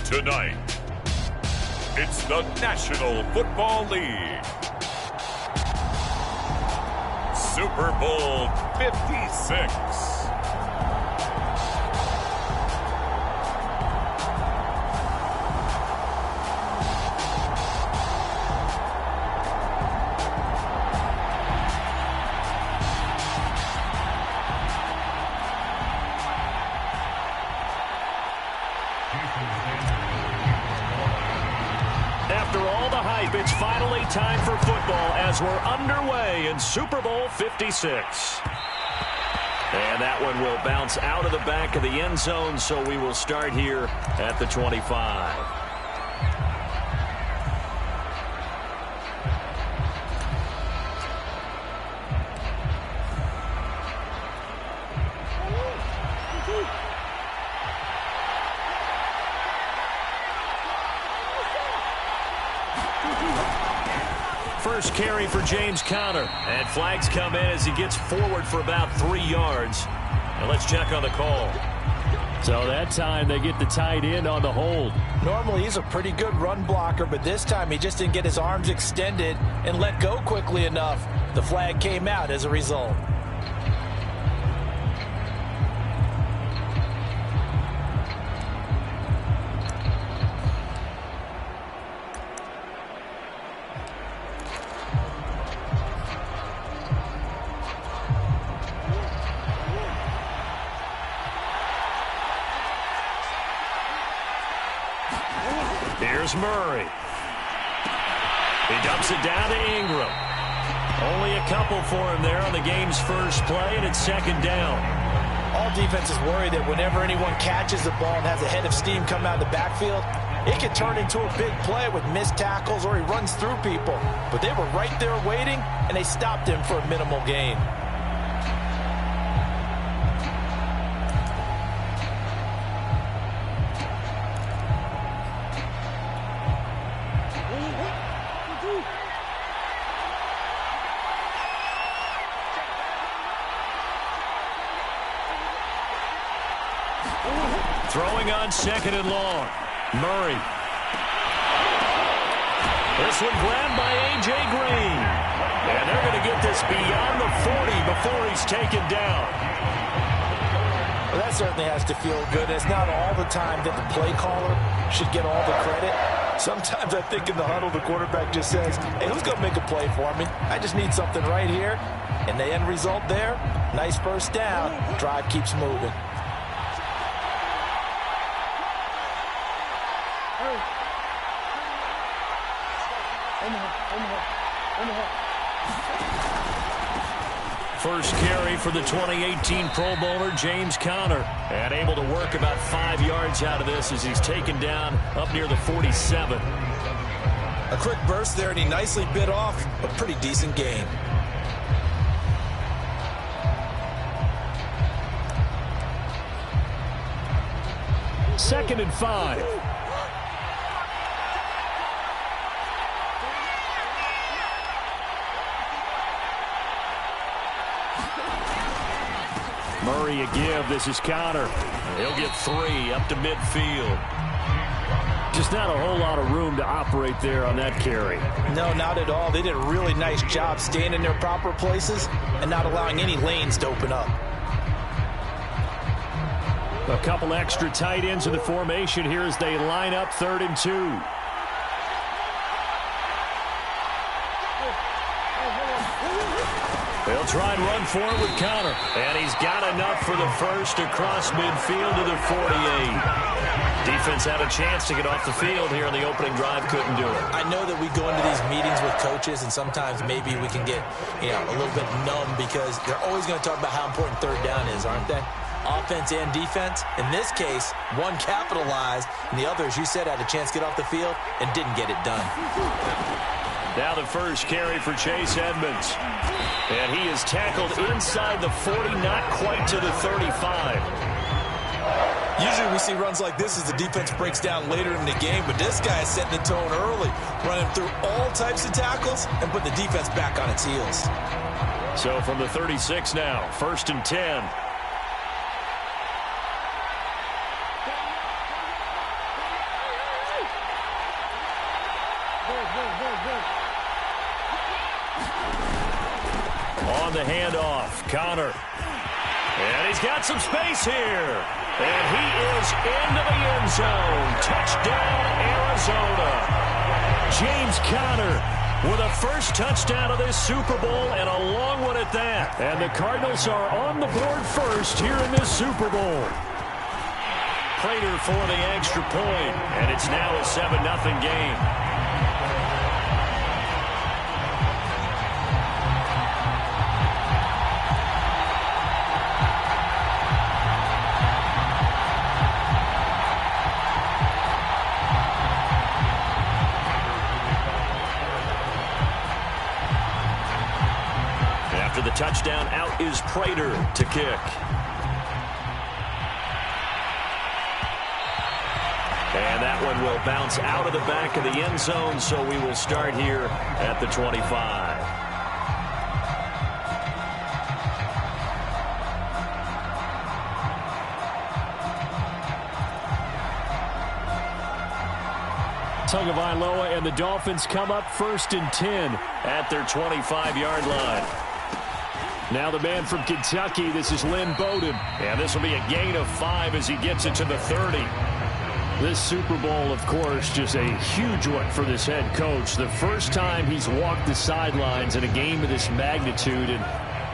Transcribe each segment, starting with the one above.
Tonight, it's the National Football League. Super Bowl 56. After all the hype, it's finally time for football as we're underway in Super Bowl 56. And that one will bounce out of the back of the end zone, so we will start here at the 25. First carry for James Conner. And flags come in as he gets forward for about 3 yards. And let's check on the call. So that time they get the tight end on the hold. Normally he's a pretty good run blocker, but this time he just didn't get his arms extended and let go quickly enough. The flag came out as a result. Here's Murray. He dumps it down to Ingram. Only a couple for him there on the game's first play, and it's second down. All defenses worry that whenever anyone catches the ball and has a head of steam come out of the backfield, it could turn into a big play with missed tackles or he runs through people. But they were right there waiting, and they stopped him for a minimal gain. Throwing on second and long. Murray. This one grabbed by A.J. Green. And they're going to get this beyond the 40 before he's taken down. Well, that certainly has to feel good. It's not all the time that the play caller should get all the credit. Sometimes I think in the huddle the quarterback just says, hey, who's going to make a play for me? I just need something right here. And the end result there, nice first down. Drive keeps moving. First carry for the 2018 Pro Bowler, James Conner. And able to work about 5 yards out of this as he's taken down up near the 47. A quick burst there, and he nicely bit off a pretty decent gain. Second and 5. Murray a give. This is Conner. He'll get 3 up to midfield. Just not a whole lot of room to operate there on that carry. No, not at all. They did a really nice job staying in their proper places and not allowing any lanes to open up. A couple extra tight ends in the formation here as they line up 3rd and 2. They'll try and run for it with Conner. And he's got enough for the first across midfield to the 48. Defense had a chance to get off the field here in the opening drive. Couldn't do it. I know that we go into these meetings with coaches, and sometimes maybe we can get a little bit numb because they're always going to talk about how important third down is, aren't they? Offense and defense. In this case, one capitalized, and the other, as you said, had a chance to get off the field and didn't get it done. Now the first carry for Chase Edmonds. And he is tackled inside the 40, not quite to the 35. Usually we see runs like this as the defense breaks down later in the game, but this guy is setting the tone early, running through all types of tackles and put the defense back on its heels. So from the 36 now, 1st and 10. On the handoff, Connor. And he's got some space here. And he is into the end zone. Touchdown, Arizona. James Conner with a first touchdown of this Super Bowl, and a long one at that. And the Cardinals are on the board first here in this Super Bowl. Prater for the extra point, and it's now a 7-0 game. After the touchdown, out is Prater to kick. And that one will bounce out of the back of the end zone, so we will start here at the 25. Tagovailoa and the Dolphins come up 1st and 10 at their 25-yard line. Now the man from Kentucky, this is Lynn Bowden. And this will be a gain of 5 as he gets it to the 30. This Super Bowl, of course, just a huge one for this head coach. The first time he's walked the sidelines in a game of this magnitude. And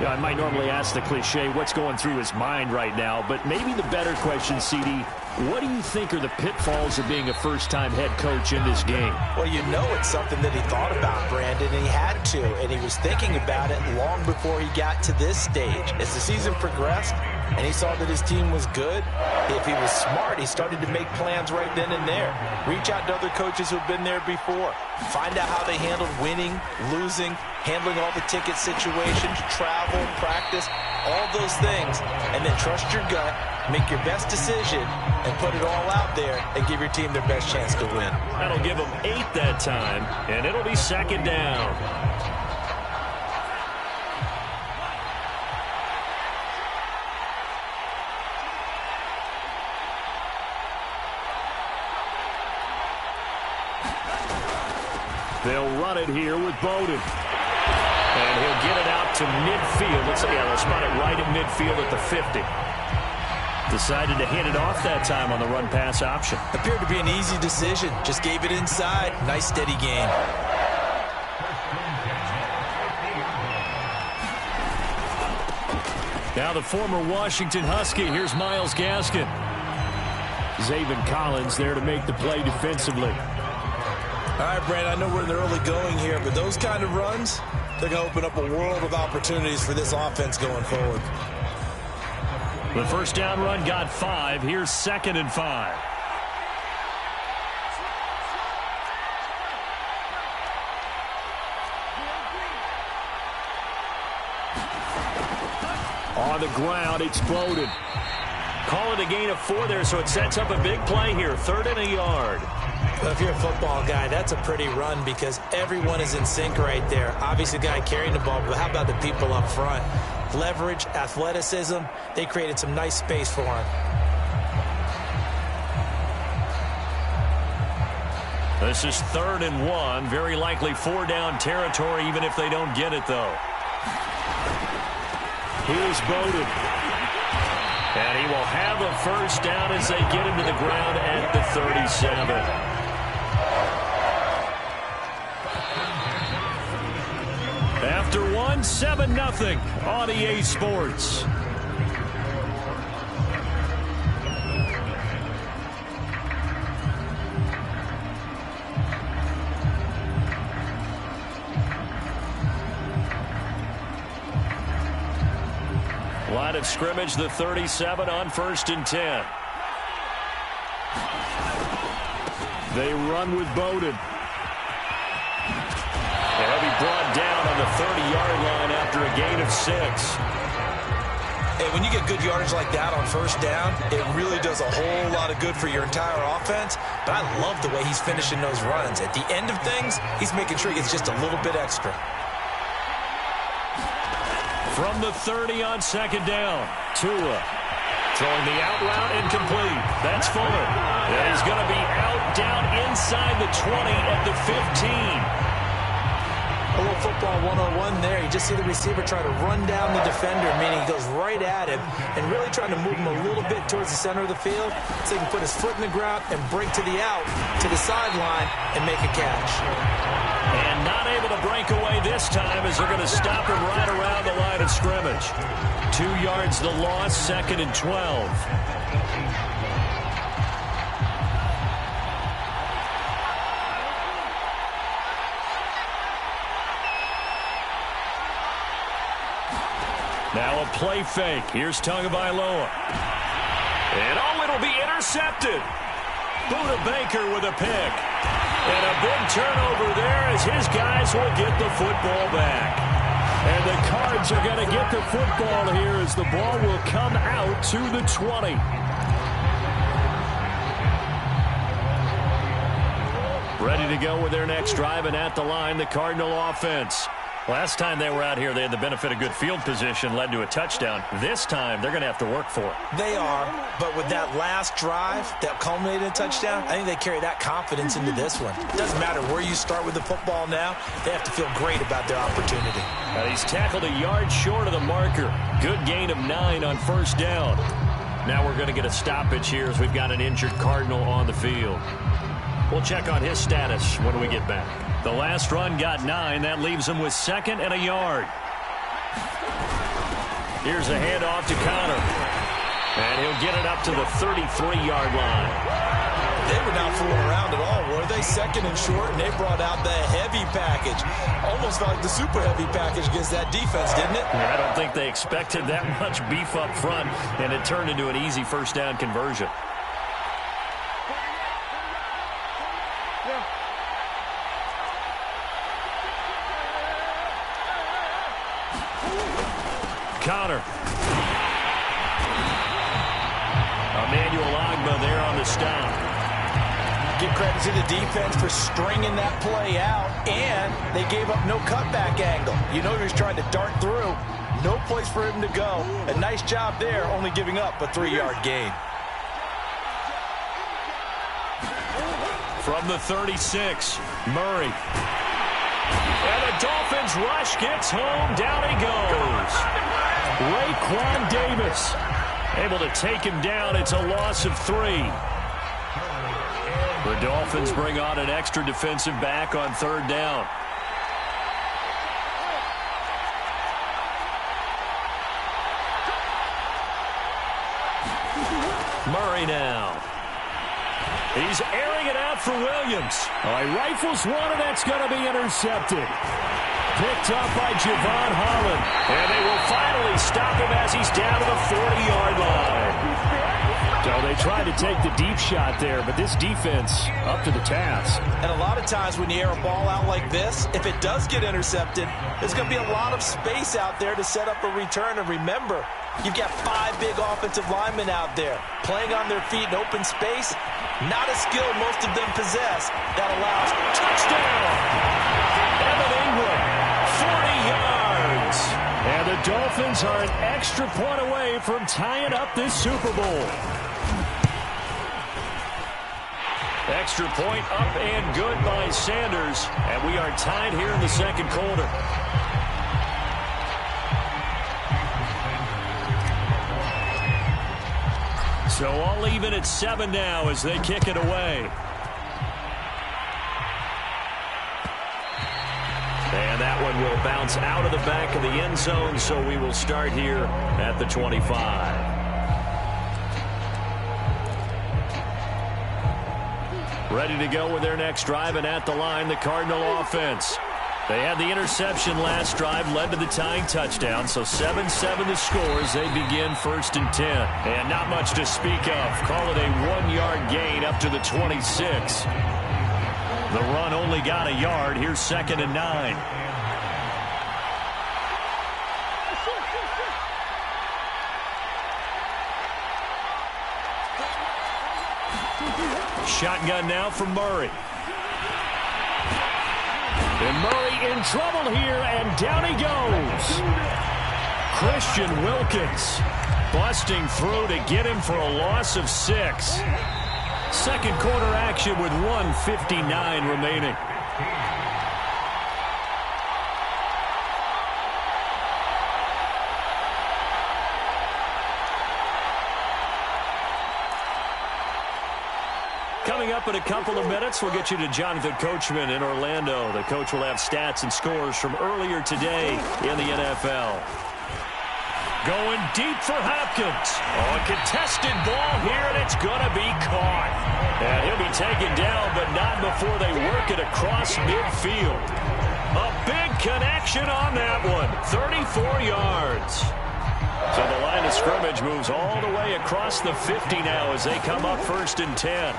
I might normally ask the cliche, what's going through his mind right now? But maybe the better question, CD, what do you think are the pitfalls of being a first-time head coach in this game? Well, you know it's something that he thought about, Brandon, and he had to. And he was thinking about it long before he got to this stage. As the season progressed, and he saw that his team was good, if he was smart, he started to make plans right then and there. Reach out to other coaches who've been there before. Find out how they handled winning, losing, handling all the ticket situations, travel, practice, all those things. And then trust your gut, make your best decision, and put it all out there and give your team their best chance to win. That'll give them 8 that time, and it'll be 2nd down. They'll run it here with Bowden. And he'll get it out to midfield. They'll spot it right at midfield at the 50. Decided to hand it off that time on the run-pass option. Appeared to be an easy decision. Just gave it inside. Nice, steady game. Now the former Washington Husky. Here's Myles Gaskin. Zaven Collins there to make the play defensively. All right, Brandon, I know we're in the early going here, but those kind of runs, they're going to open up a world of opportunities for this offense going forward. The first down run got 5. Here's 2nd and 5. On the ground, it's Bowden. Call it a gain of 4 there, so it sets up a big play here. 3rd and a yard. Well, if you're a football guy, that's a pretty run because everyone is in sync right there. Obviously, the guy carrying the ball, but how about the people up front? Leverage, athleticism, they created some nice space for him. This is 3rd and 1. Very likely 4-down territory, even if they don't get it, though. Here's Bowden. And he will have a first down as they get him to the ground at the 37. After 1, 7-0 on EA Sports. Line of scrimmage, the 37 on 1st and 10. They run with Bowden. And he'll be brought down on the 30-yard line after a gain of 6. Hey, when you get good yardage like that on 1st down, it really does a whole lot of good for your entire offense. But I love the way he's finishing those runs. At the end of things, he's making sure he gets just a little bit extra. From the 30 on 2nd down, Tua throwing the out route incomplete. That's Fuller. And he's going to be out down inside the 20 at the 15. A little football 101 there. You just see the receiver try to run down the defender, meaning he goes right at him and really trying to move him a little bit towards the center of the field so he can put his foot in the ground and break to the out, to the sideline, and make a catch. And not able to break away this time as they're going to stop him right around the line of scrimmage. 2 yards the loss, 2nd and 12. Now a play fake. Here's Tagovailoa. And it'll be intercepted. Buda Baker with a pick. And a big turnover there as his guys will get the football back. And the Cards are going to get the football here as the ball will come out to the 20. Ready to go with their next drive, and at the line, the Cardinal offense. Last time they were out here, they had the benefit of good field position, led to a touchdown. This time, they're going to have to work for it. They are, but with that last drive that culminated in a touchdown, I think they carry that confidence into this one. It doesn't matter where you start with the football now. They have to feel great about their opportunity. And he's tackled a yard short of the marker. Good gain of 9 on first down. Now we're going to get a stoppage here as we've got an injured Cardinal on the field. We'll check on his status when we get back. The last run got 9. That leaves him with 2nd and a yard. Here's a handoff to Connor. And he'll get it up to the 33-yard line. They were not fooling around at all, were they? 2nd and short, and they brought out the heavy package. Almost like the super heavy package against that defense, didn't it? I don't think they expected that much beef up front, and it turned into an easy first down conversion. Connor. Emmanuel Ogbah there on the stop. Give credit to the defense for stringing that play out, and they gave up no cutback angle. You know he was trying to dart through. No place for him to go. A nice job there, only giving up a 3-yard gain. From the 36, Murray. And the Dolphins rush gets home. Down he goes. Raekwon Davis able to take him down. It's a loss of 3. The Dolphins bring on an extra defensive back on 3rd down. Murray now. He's airing it out for Williams. He rifles one, and that's going to be intercepted. Picked up by Javon Holland. And they will finally stop him as he's down to the 40-yard line. So they tried to take the deep shot there, but this defense up to the task. And a lot of times when you air a ball out like this, if it does get intercepted, there's going to be a lot of space out there to set up a return. And remember, you've got 5 big offensive linemen out there playing on their feet in open space. Not a skill most of them possess. That allows touchdown. Evan Ingram, 40 yards. And the Dolphins are an extra point away from tying up this Super Bowl. Extra point up and good by Sanders. And we are tied here in the 2nd quarter. So all even at 7 now as they kick it away. And that one will bounce out of the back of the end zone, so we will start here at the 25. Ready to go with their next drive, and at the line, the Cardinal offense. They had the interception last drive, led to the tying touchdown, so 7-7 the score as they begin 1st and 10. And not much to speak of. Call it a 1-yard gain up to the 26. The run only got a yard. Here's 2nd and 9. Shotgun now from Murray. And Murray in trouble here, and down he goes. Christian Wilkins busting through to get him for a loss of 6. Second quarter action with 1:59 remaining. Coming up in a couple of minutes, we'll get you to Jonathan Coachman in Orlando. The coach will have stats and scores from earlier today in the NFL. Going deep for Hopkins. Oh, a contested ball here, and it's going to be caught. And he'll be taken down, but not before they work it across midfield. A big connection on that one. 34 yards. So the line of scrimmage moves all the way across the 50 now as they come up 1st and 10.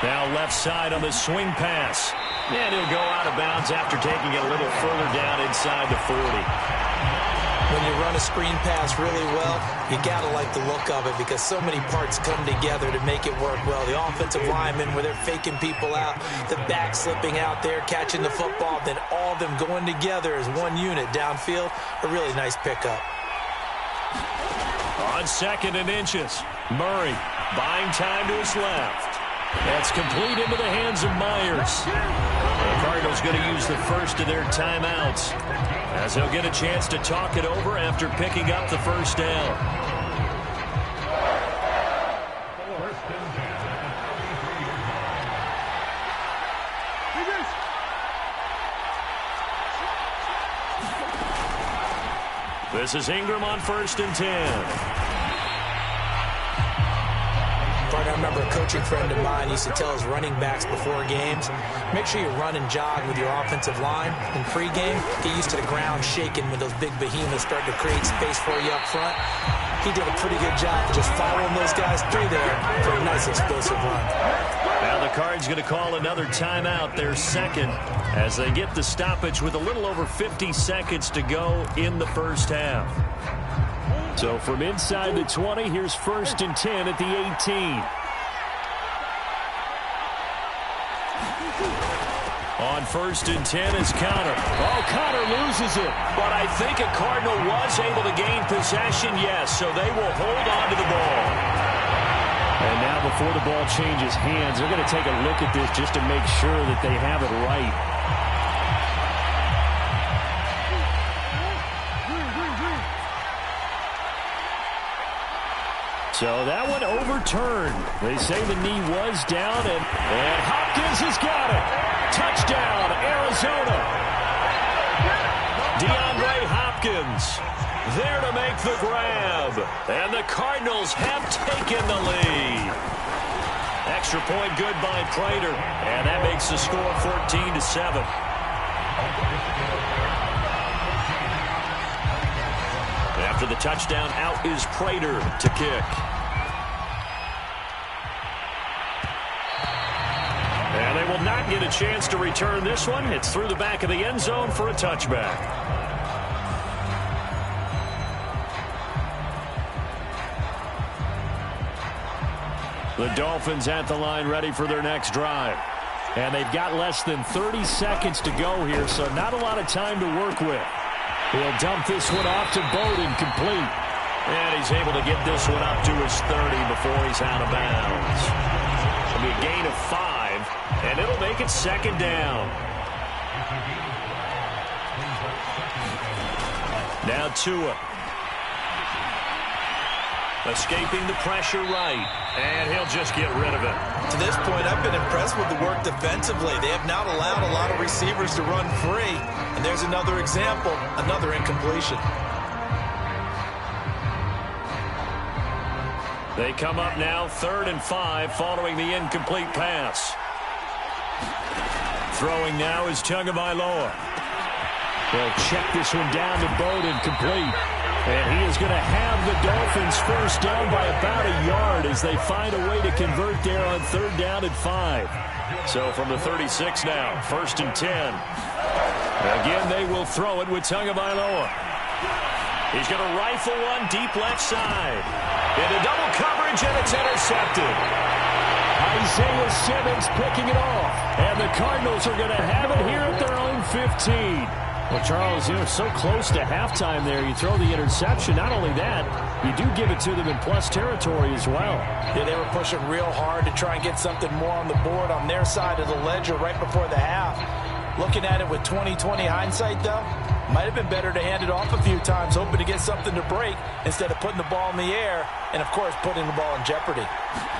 Now left side on the swing pass. And he'll go out of bounds after taking it a little further down inside the 40. When you run a screen pass really well, you got to like the look of it because so many parts come together to make it work well. The offensive linemen, where they're faking people out, the back slipping out there, catching the football, then all of them going together as one unit downfield. A really nice pickup. On 2nd and inches, Murray buying time to his left. That's complete into the hands of Myers. The Cardinals going to use the first of their timeouts as they'll get a chance to talk it over after picking up the first down. This is Ingram on 1st and 10. I remember a coaching friend of mine used to tell his running backs before games, make sure you run and jog with your offensive line in pregame. Get used to the ground shaking when those big behemoths start to create space for you up front. He did a pretty good job of just following those guys through there for a nice explosive run. Now the Cards going to call another timeout, their second, as they get the stoppage with a little over 50 seconds to go in the first half. So from inside the 20, here's 1st and 10 at the 18. On 1st and 10 is Connor. Oh, Connor loses it. But I think a Cardinal was able to gain possession, yes, so they will hold on to the ball. And now before the ball changes hands, they're going to take a look at this just to make sure that they have it right. So that one overturned. They say the knee was down, and Hopkins has got it. Touchdown, Arizona. DeAndre Hopkins there to make the grab. And the Cardinals have taken the lead. Extra point good by Prater. And that makes the score 14-7. After the touchdown, out is Prater to kick. And they will not get a chance to return this one. It's through the back of the end zone for a touchback. The Dolphins at the line ready for their next drive. And they've got less than 30 seconds to go here, so not a lot of time to work with. He'll dump this one off to Bowden, complete. And he's able to get this one up to his 30 before he's out of bounds. It'll be a gain of 5, and it'll make it 2nd down. Now Tua. Escaping the pressure right, and he'll just get rid of it. To this point, I've been impressed with the work defensively. They have not allowed a lot of receivers to run free. And there's another example, another incompletion. They come up now 3rd and 5 following the incomplete pass. Throwing now is Tagovailoa. They'll check this one down to Bowden, complete. And he is going to have the Dolphins first down by about a yard as they find a way to convert there on 3rd down and 5. So from the 36 now, 1st and 10. Again, they will throw it with Tagovailoa. He's going to rifle one deep left side. Into double coverage, and it's intercepted. Isaiah Simmons picking it off. And the Cardinals are going to have it here at their own 15. Well, Charles, so close to halftime there. You throw the interception. Not only that, you do give it to them in plus territory as well. Yeah, they were pushing real hard to try and get something more on the board on their side of the ledger right before the half. Looking at it with 20/20 hindsight, though, might have been better to hand it off a few times, hoping to get something to break instead of putting the ball in the air and, of course, putting the ball in jeopardy.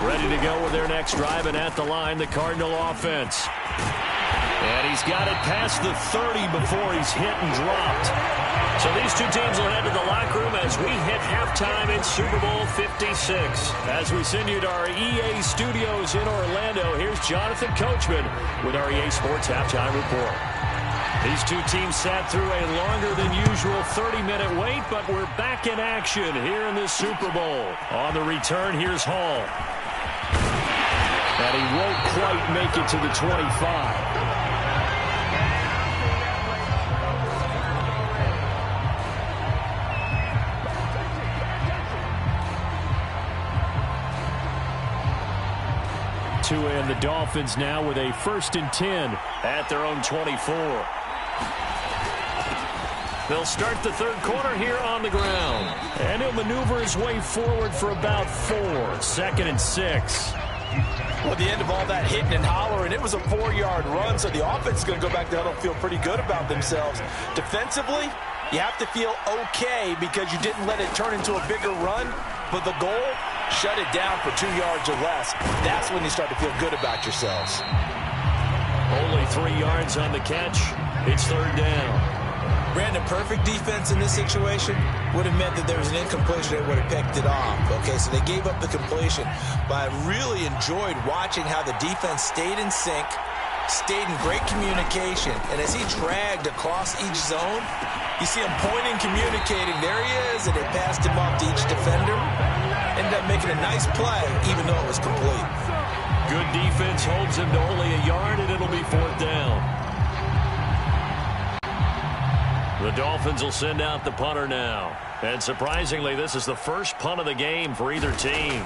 Ready to go with their next drive, and at the line, the Cardinal offense. And he's got it past the 30 before he's hit and dropped. So these two teams will head to the locker room as we hit halftime in Super Bowl 56. As we send you to our EA studios in Orlando, here's Jonathan Coachman with our EA Sports Halftime Report. These two teams sat through a longer than usual 30-minute wait, but we're back in action here in this Super Bowl. On the return, here's Hall. And he won't quite make it to the 25. And the Dolphins now with a 1st and 10 at their own 24. They'll start the third quarter here on the ground. And he'll maneuver his way forward for about 4. 2nd and 6. Well, at the end of all that hitting and hollering, it was a 4-yard run, so the offense is going to go back there and feel pretty good about themselves. Defensively, you have to feel okay because you didn't let it turn into a bigger run, but the goal, shut it down for 2 yards or less. That's when you start to feel good about yourselves. Only 3 yards on the catch. It's 3rd down. Brandon, perfect defense in this situation would have meant that there was an incompletion that would have picked it off. Okay, so they gave up the completion. But I really enjoyed watching how the defense stayed in sync, stayed in great communication. And as he dragged across each zone, you see him pointing, communicating. There he is, and they passed him off to each defender. Ended up making a nice play, even though it was complete. Good defense holds him to only a yard, and it'll be 4th down. The Dolphins will send out the punter now. And surprisingly, this is the first punt of the game for either team.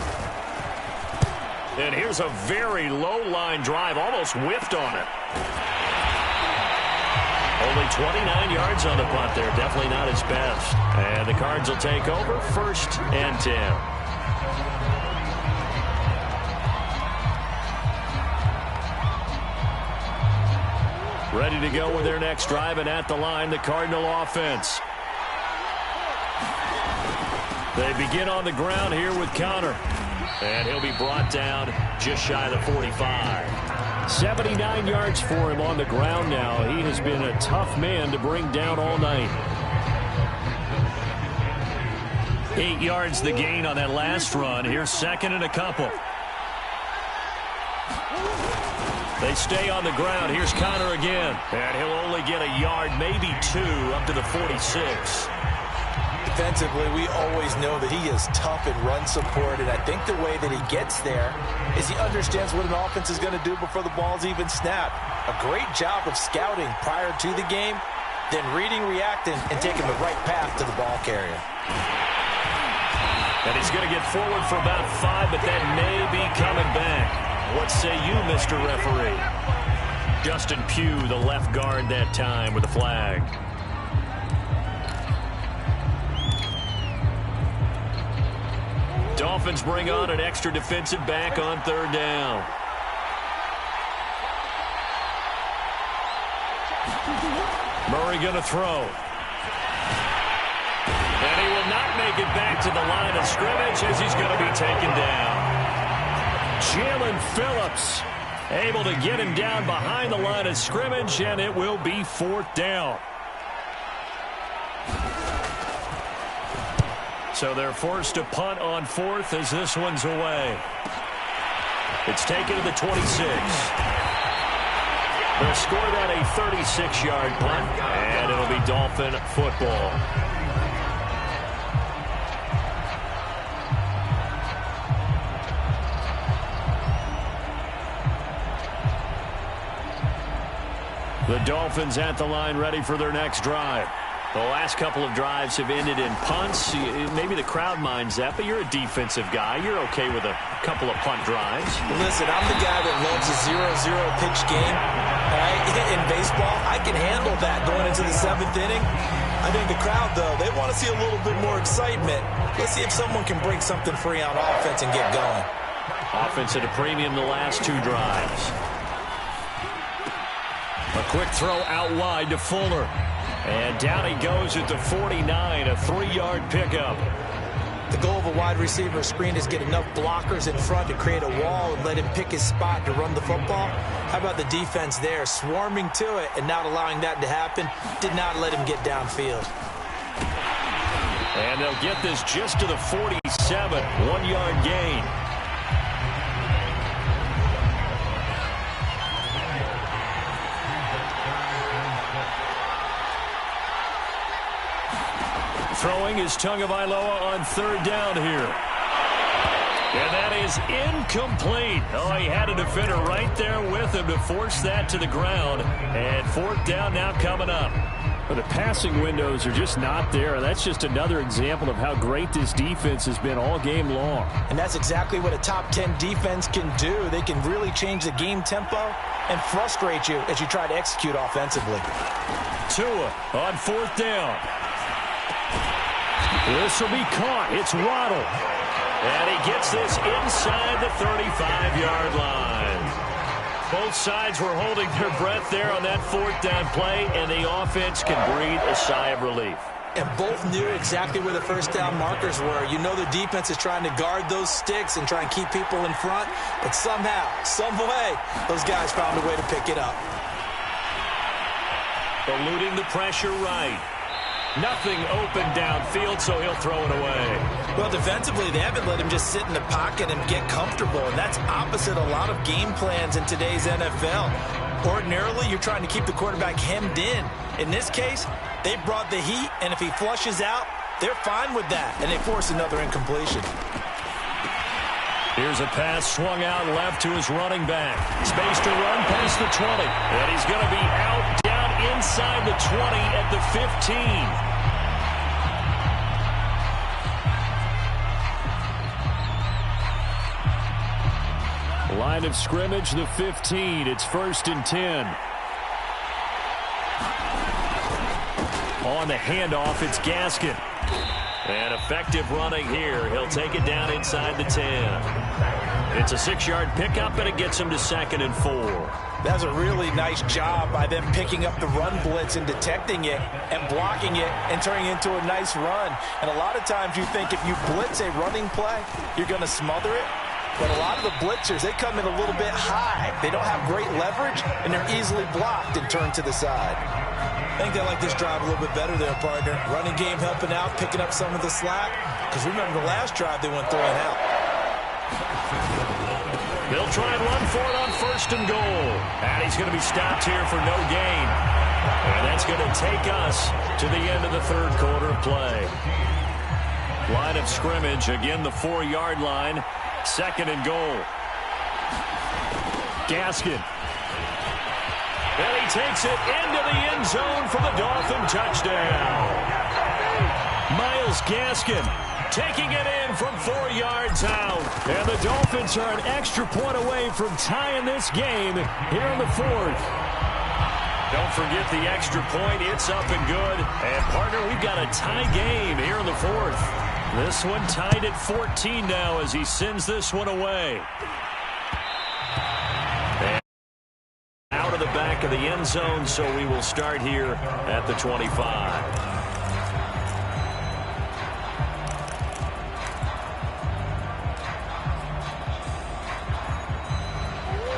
And here's a very low-line drive, almost whiffed on it. Only 29 yards on the punt there, definitely not his best. And the Cards will take over, 1st and 10. Ready to go with their next drive, and at the line, the Cardinal offense. They begin on the ground here with Connor. And he'll be brought down just shy of the 45. 79 yards for him on the ground now. He has been a tough man to bring down all night. 8 yards the gain on that last run. Here's 2nd and a couple. They stay on the ground. Here's Connor again. And he'll only get a yard, maybe 2, up to the 46. Defensively, we always know that he is tough in run support, and I think the way that he gets there is he understands what an offense is going to do before the ball's even snapped. A great job of scouting prior to the game, then reading, reacting, and taking the right path to the ball carrier. And he's going to get forward for about 5, but that may be coming back. What say you, Mr. Referee? Justin Pugh, the left guard that time with a flag. Dolphins bring on an extra defensive back on 3rd down. Murray going to throw. And he will not make it back to the line of scrimmage as he's going to be taken down. Jalen Phillips able to get him down behind the line of scrimmage, and it will be 4th down. So they're forced to punt on 4th as this one's away. It's taken to the 26. They'll score that a 36-yard punt, and it'll be Dolphin football. The Dolphins at the line, ready for their next drive. The last couple of drives have ended in punts. Maybe the crowd minds that, but you're a defensive guy. You're okay with a couple of punt drives. Listen, I'm the guy that loves a 0-0 pitch game. In baseball, I can handle that going into the 7th inning. I think the crowd, though, they want to see a little bit more excitement. Let's see if someone can break something free on offense and get going. Offense at a premium the last 2 drives. A quick throw out wide to Fuller. And down he goes at the 49, a 3-yard pickup. The goal of a wide receiver screen is get enough blockers in front to create a wall and let him pick his spot to run the football. How about the defense there, swarming to it and not allowing that to happen? Did not let him get downfield. And they'll get this just to the 47, 1-yard gain. Throwing is Tagovailoa on 3rd down here. And that is incomplete. Oh, he had a defender right there with him to force that to the ground. And 4th down now coming up. But the passing windows are just not there. That's just another example of how great this defense has been all game long. And that's exactly what a top 10 defense can do. They can really change the game tempo and frustrate you as you try to execute offensively. Tua on 4th down. This will be caught. It's Waddle. And he gets this inside the 35-yard line. Both sides were holding their breath there on that 4th down play, and the offense can breathe a sigh of relief. And both knew exactly where the 1st down markers were. You know the defense is trying to guard those sticks and try and keep people in front, but somehow, some way, those guys found a way to pick it up. Eluding the pressure right. Nothing open downfield, so he'll throw it away. Well, defensively, they haven't let him just sit in the pocket and get comfortable, and that's opposite a lot of game plans in today's NFL. Ordinarily, you're trying to keep the quarterback hemmed in. In this case, they brought the heat, and if he flushes out, they're fine with that, and they force another incompletion. Here's a pass swung out left to his running back. Space to run past the 20, and he's going to be out down inside the 20 at the 15. Line of scrimmage, the 15. It's 1st and 10. On the handoff, it's Gaskin. And effective running here. He'll take it down inside the 10. It's a 6-yard pickup, and it gets him to 2nd and 4. That's a really nice job by them picking up the run blitz and detecting it and blocking it and turning it into a nice run. And a lot of times you think if you blitz a running play, you're going to smother it. But a lot of the blitzers, they come in a little bit high. They don't have great leverage, and they're easily blocked and turned to the side. I think they like this drive a little bit better there, partner. Running game helping out, picking up some of the slack. Because remember the last drive they went 3 and out. They'll try and run for it on 1st and goal. And he's going to be stopped here for no gain. And that's going to take us to the end of the 3rd quarter of play. Line of scrimmage, again the 4-yard line. 2nd and goal. Gaskin. And he takes it into the end zone for the Dolphin touchdown. Miles Gaskin taking it in from 4 yards out. And the Dolphins are an extra point away from tying this game here in the 4th. Don't forget the extra point. It's up and good. And, partner, we've got a tie game here in the 4th. This one tied at 14 now as he sends this one away. And out of the back of the end zone, so we will start here at the 25.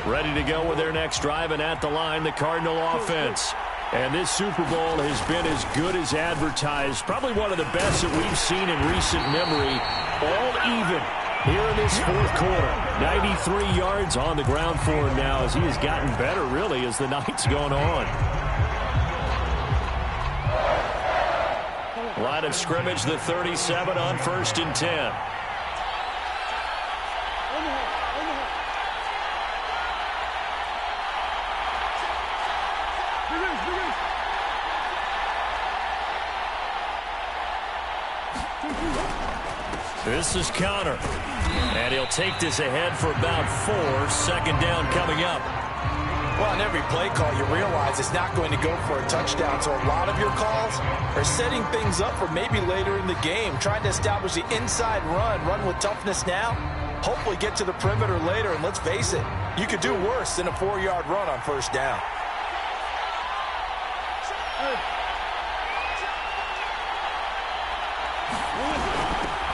Ready to go with their next drive, and at the line, the Cardinal offense. And this Super Bowl has been as good as advertised. Probably one of the best that we've seen in recent memory. All even here in this 4th quarter. 93 yards on the ground for him now as he has gotten better, really, as the night's gone on. Line of scrimmage, the 37 on 1st and 10. This is Connor. And he'll take this ahead for about 4. 2nd down coming up. Well, on every play call, you realize it's not going to go for a touchdown. So a lot of your calls are setting things up for maybe later in the game, trying to establish the inside run with toughness now, hopefully get to the perimeter later. And let's face it, you could do worse than a 4-yard run on first down.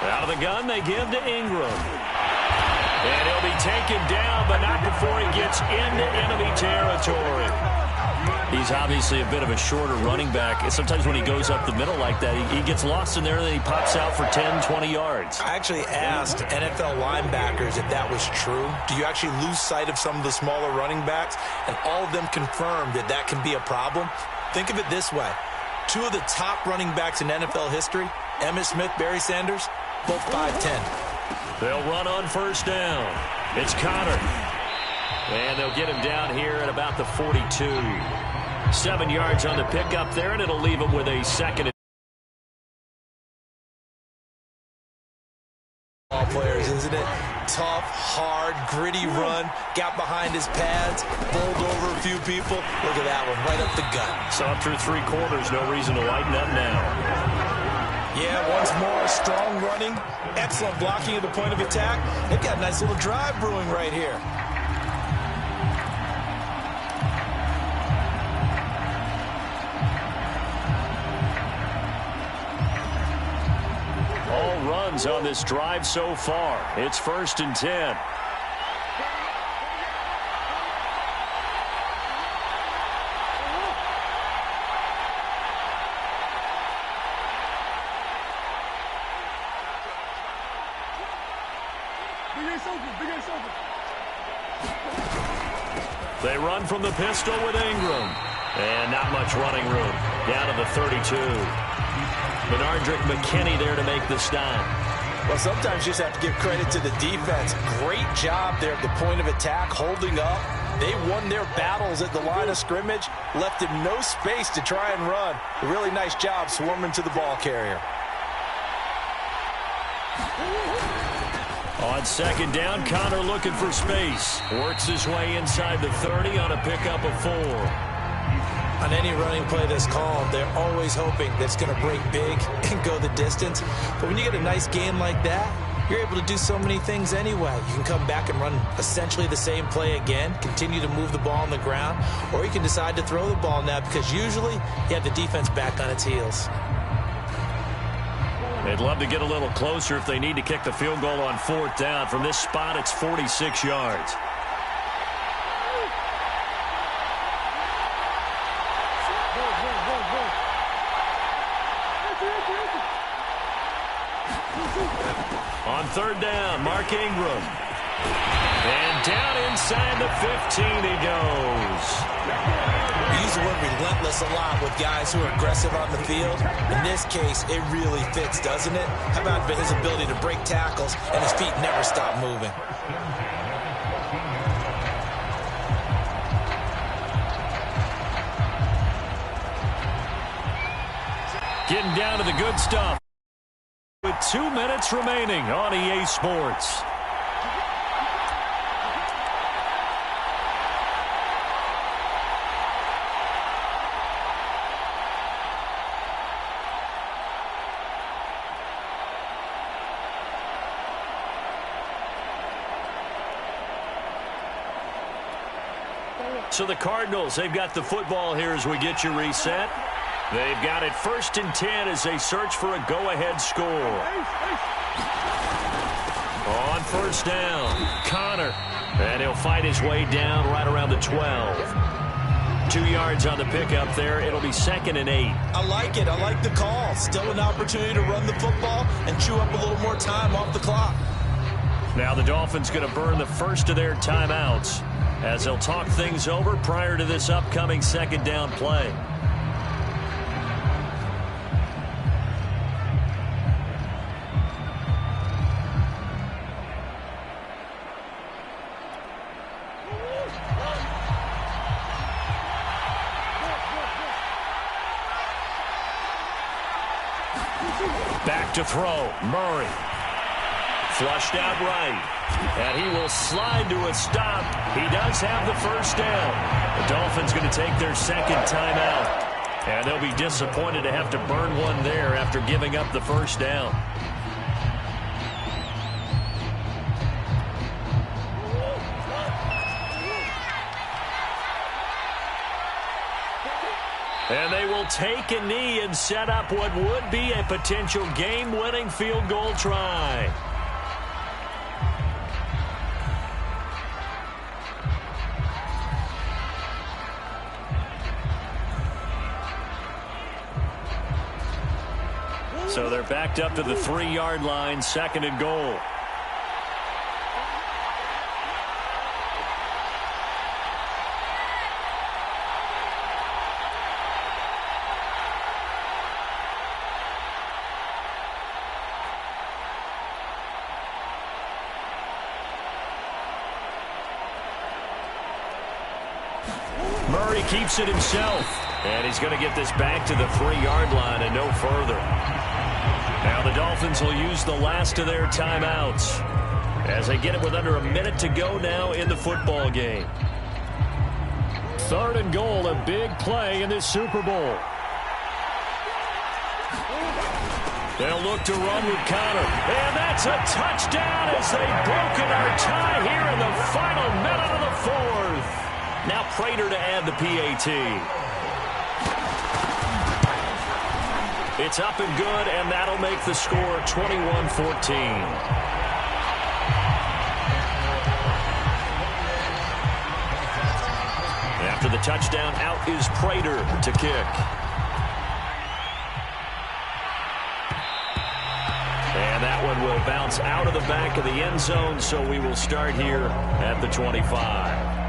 Out of the gun, they give to Ingram. And he'll be taken down, but not before he gets into enemy territory. He's obviously a bit of a shorter running back. And sometimes when he goes up the middle like that, he gets lost in there, and then he pops out for 10, 20 yards. I actually asked NFL linebackers if that was true. Do you actually lose sight of some of the smaller running backs? And all of them confirmed that that can be a problem. Think of it this way. 2 of the top running backs in NFL history, Emmitt Smith, Barry Sanders, both 5'10". They'll run on first down. It's Connor. And they'll get him down here at about the 42. 7 yards on the pickup there, and it'll leave him with a second. Ball players, isn't it? Tough, hard, gritty run. Got behind his pads, bowled over a few people. Look at that one, right up the gut. So through 3 quarters, no reason to lighten up now. Yeah, once more, strong running, excellent blocking at the point of attack. They've got a nice little drive brewing right here. All runs on this drive so far. It's 1st and 10. They run from the pistol with Ingram. And not much running room. Down to the 32. Benardrick McKinney there to make the stop. Well, sometimes you just have to give credit to the defense. Great job there at the point of attack, holding up. They won their battles at the line of scrimmage, left him no space to try and run. A really nice job swarming to the ball carrier. On second down, Connor looking for space. Works his way inside the 30 on a pickup of 4. On any running play that's called, they're always hoping that it's going to break big and go the distance. But when you get a nice game like that, you're able to do so many things anyway. You can come back and run essentially the same play again, continue to move the ball on the ground, or you can decide to throw the ball now because usually you have the defense back on its heels. They'd love to get a little closer if they need to kick the field goal on 4th down. From this spot, it's 46 yards. On 3rd down, Mark Ingram. And down inside the 15 he goes. We use the word relentless a lot with guys who are aggressive on the field. In this case, it really fits, doesn't it? How about his ability to break tackles and his feet never stop moving? Getting down to the good stuff. With 2 minutes remaining on EA Sports. So the Cardinals, they've got the football here as we get you reset. They've got it 1st and 10 as they search for a go-ahead score. On 1st down, Connor. And he'll fight his way down right around the 12. 2 yards on the pickup there. It'll be 2nd and 8. I like it. I like the call. Still an opportunity to run the football and chew up a little more time off the clock. Now the Dolphins going to burn the first of their timeouts as they'll talk things over prior to this upcoming 2nd down play. Back to throw. Murray Flushed out right. And he will slide to a stop. He does have the first down. The Dolphins going to take their second timeout. And they'll be disappointed to have to burn one there after giving up the first down. And they will take a knee and set up what would be a potential game-winning field goal try. So they're backed up to the 3-yard line, 2nd and goal. Murray keeps it himself, and he's going to get this back to the 3-yard line and no further. Now the Dolphins will use the last of their timeouts as they get it with under a minute to go now in the football game. 3rd and goal, a big play in this Super Bowl. They'll look to run with Connor. And that's a touchdown as they've broken our tie here in the final minute of the 4th. Now Prater to add the PAT. It's up and good, and that'll make the score 21-14. After the touchdown, out is Prater to kick. And that one will bounce out of the back of the end zone, so we will start here at the 25.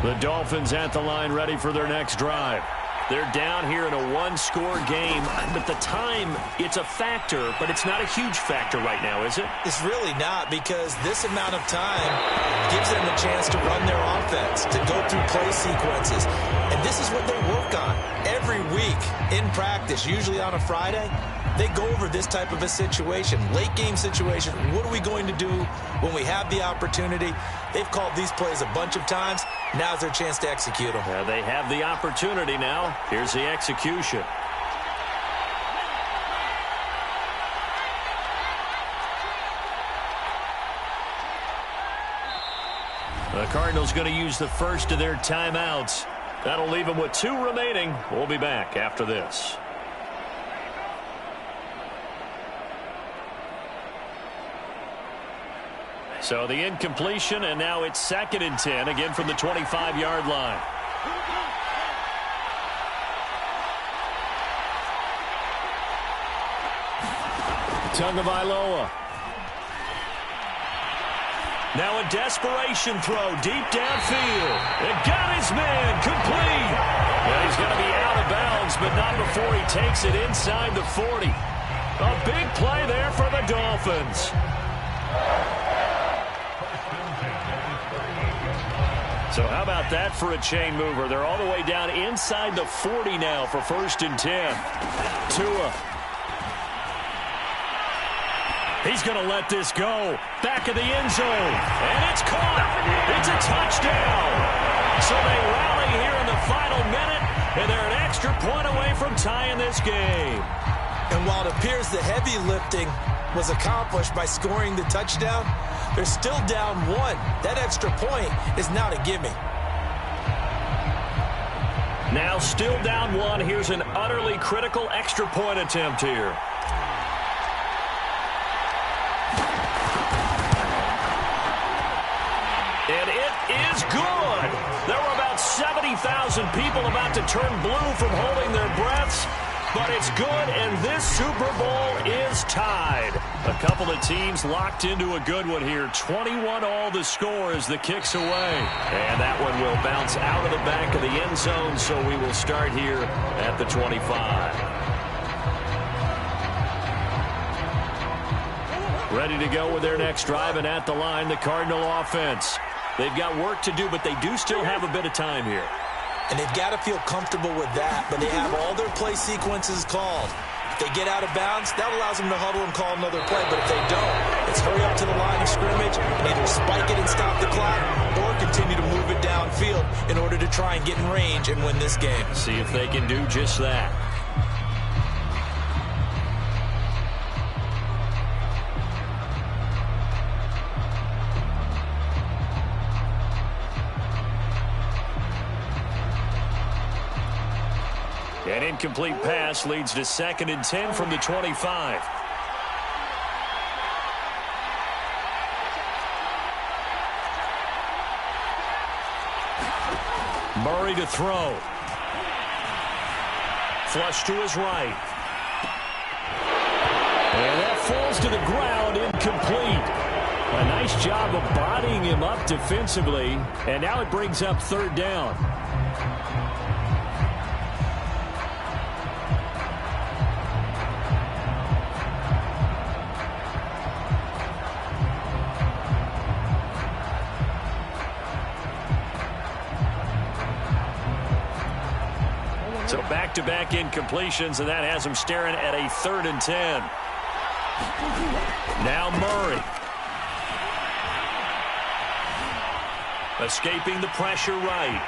The Dolphins at the line ready for their next drive. They're down here in a one-score game, but the time, it's a factor, but it's not a huge factor right now, is it? It's really not, because this amount of time gives them a chance to run their offense, to go through play sequences. And this is what they work on every week in practice, usually on a Friday. They go over this type of a situation, late game situation. What are we going to do when we have the opportunity? They've called these plays a bunch of times. Now's their chance to execute them. They have the opportunity now. Here's the execution. The Cardinals going to use the first of their timeouts. That'll leave them with 2 remaining. We'll be back after this. So the incompletion, and now it's 2nd and 10, again from the 25-yard line. Tagovailoa. Now a desperation throw deep downfield. It got his man complete. And he's going to be out of bounds, but not before he takes it inside the 40. A big play there for the Dolphins. So how about that for a chain mover? They're all the way down inside the 40 now for 1st and 10. Tua. He's going to let this go. Back of the end zone. And it's caught. It's a touchdown. So they rally here in the final minute, and they're an extra point away from tying this game. And while it appears the heavy lifting was accomplished by scoring the touchdown, they're still down 1. That extra point is not a gimme. Now still down 1. Here's an utterly critical extra point attempt here. And it is good. There were about 70,000 people about to turn blue from holding their breaths. But it's good, and this Super Bowl is tied. A couple of teams locked into a good one here. 21-all the score as the kick's away. And that one will bounce out of the back of the end zone, so we will start here at the 25. Ready to go with their next drive, and at the line, the Cardinal offense. They've got work to do, but they do still have a bit of time here. And they've got to feel comfortable with that, but they have all their play sequences called. If they get out of bounds, that allows them to huddle and call another play. But if they don't, it's hurry up to the line of scrimmage and either spike it and stop the clock or continue to move it downfield in order to try and get in range and win this game. See if they can do just that. An incomplete pass leads to 2nd and 10 from the 25. Murray to throw. Flush to his right. And that falls to the ground, incomplete. A nice job of bodying him up defensively. And now it brings up 3rd down. So back-to-back incompletions, and that has him staring at a 3rd and 10. Now Murray. Escaping the pressure right.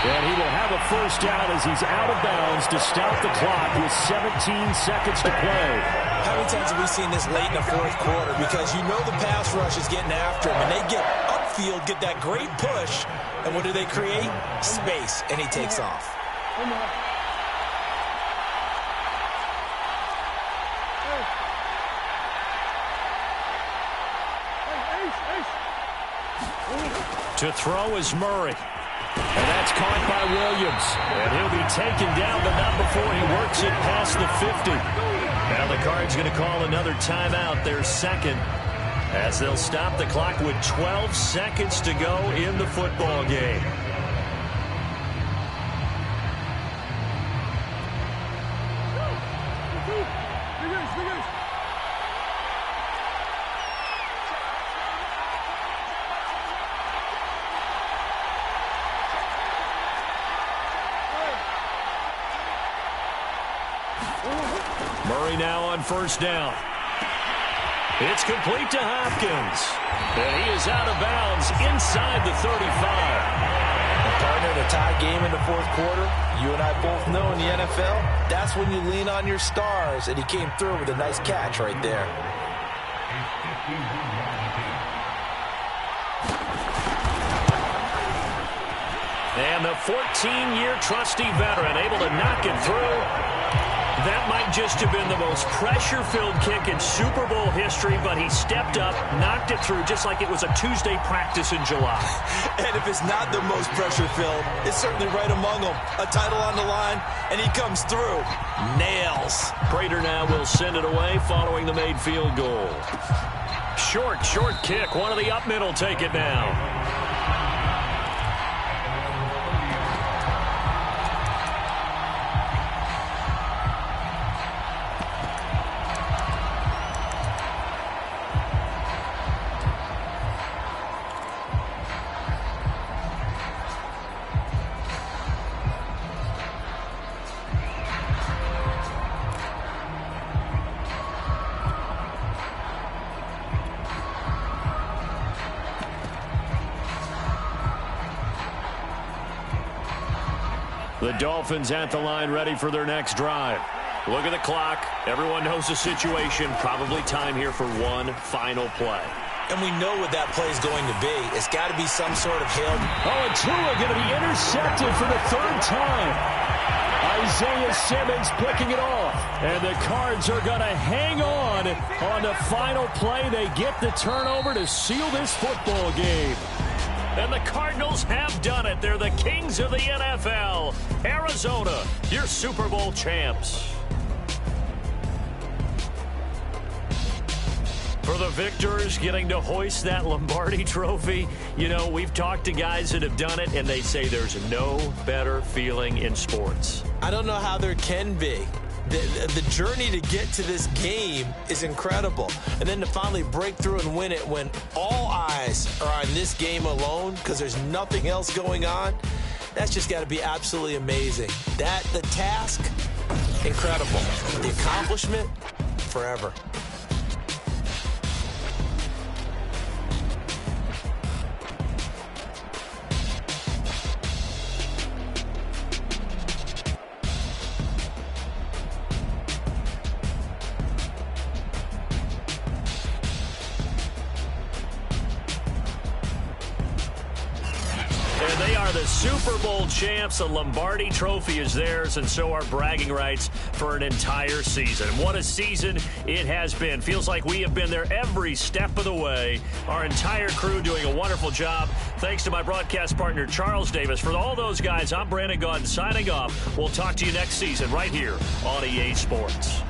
And he will have a 1st down as he's out of bounds to stop the clock with 17 seconds to play. How many times have we seen this late in the 4th quarter? Because you know the pass rush is getting after him, and they get upfield, get that great push, and what do they create? Space, and he takes off. To throw is Murray. And that's caught by Williams. And he'll be taken down, but not before he works it past the 50. Now the Cards going to call another timeout, their 2nd, as they'll stop the clock with 12 seconds to go in the football game. Murray now on 1st down. It's complete to Hopkins. And he is out of bounds inside the 35. Partner, the tie game in the 4th quarter, you and I both know in the NFL, that's when you lean on your stars, and he came through with a nice catch right there. And the 14-year trusty veteran able to knock it through. That might just have been the most pressure-filled kick in Super Bowl history, but he stepped up, knocked it through just like it was a Tuesday practice in July. And if it's not the most pressure-filled, it's certainly right among them. A title on the line, and he comes through. Nails. Prater now will send it away following the made field goal. Short kick. One of the up middle take it now. The Dolphins at the line, ready for their next drive. Look at the clock. Everyone knows the situation. Probably time here for one final play. And we know what that play is going to be. It's got to be some sort of hail. Oh, and Tua going to be intercepted for the 3rd time. Isaiah Simmons picking it off. And the Cards are going to hang on the final play. They get the turnover to seal this football game. And the Cardinals have done it. They're the kings of the NFL. Arizona, your Super Bowl champs. For the victors getting to hoist that Lombardi trophy, you know, we've talked to guys that have done it, and they say there's no better feeling in sports. I don't know how there can be. The journey to get to this game is incredible. And then to finally break through and win it when all eyes are on this game alone because there's nothing else going on, That's just got to be absolutely amazing. The task, incredible. The accomplishment, forever. And they are the Super Bowl champs. The Lombardi Trophy is theirs, and so are bragging rights for an entire season. What a season it has been. Feels like we have been there every step of the way. Our entire crew doing a wonderful job. Thanks to my broadcast partner, Charles Davis. For all those guys, I'm Brandon Gaudin signing off. We'll talk to you next season right here on EA Sports.